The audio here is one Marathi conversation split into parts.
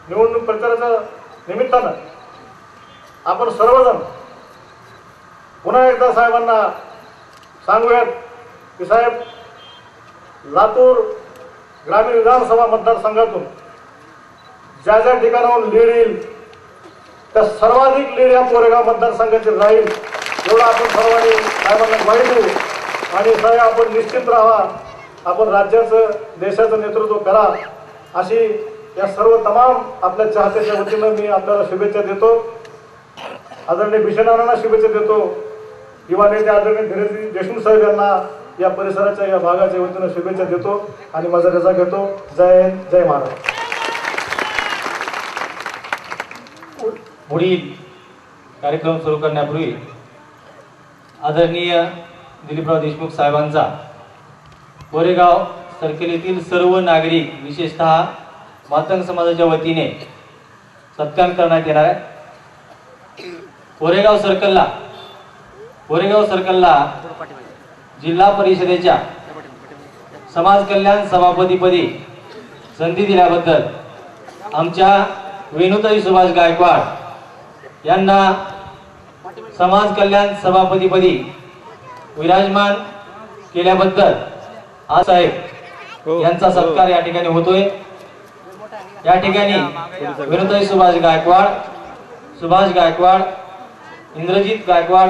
निवडणूक प्रचाराच्या निमित्तानं आपण सर्वजण पुन्हा एकदा साहेबांना सांगूयात की साहेब, लातूर ग्रामीण विधानसभा मतदारसंघातून ज्या ज्या ठिकाणाहून लीड येईल त्या सर्वाधिक लीड या कोरेगाव मतदारसंघाची राहील एवढं आपण सर्वांनी साहेबांना ग्वाही देऊ. आणि साहेब, आपण निश्चित राहा, आपण राज्याचं देशाचं नेतृत्व करा अशी या सर्व तमाम आपल्या चाहत्याच्या वतीनं मी आपल्याला शुभेच्छा देतो. आदरणीय भिषणारांना शुभेच्छा देतो. युवा नेते आदरणीय धीरजी देशमुख साहेब यांना या परिसराच्या या भागाच्या वतीनं शुभेच्छा देतो आणि माझा रजा घेतो. जय हिंद, जय महाराष्ट्र. पुढील कार्यक्रम सुरू करण्यापूर्वी आदरणीय दिलीपराव देशमुख साहेबांचा कोरेगाव सर्कल येथील सर्व नागरिक विशेषतः मातंग समाजाच्या वतीने सत्कार करण्यात येणार आहे. कोरेगाव सर्कलला जिल्हा परिषदेच्या समाज कल्याण सभापतीपदी संधी दिल्याबद्दल आमच्या वेणुताई सुभाष गायकवाड यांना समाज कल्याण सभापतीपदी विराजमान केल्याबद्दल आज साहेब यांचा सत्कार या ठिकाणी होतोय. या ठिकाणी वेणुताई सुभाष गायकवाड, इंद्रजीत गायकवाड,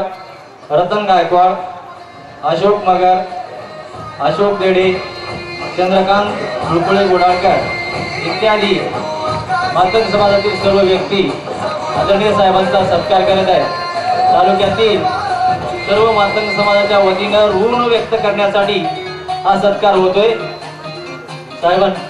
रतन गायकवाड, अशोक मगर, अशोक देडे, चंद्रकांत रुपळे गोडाळकर इत्यादी मातंग समाजातील सर्व व्यक्ती आदरणीय साहेबांचा सत्कार करत आहेत. तालुक्यातील सर्व मातंग समाजाच्या वतीनं ऋण व्यक्त करण्यासाठी हा सत्कार होतोय. साहेबांना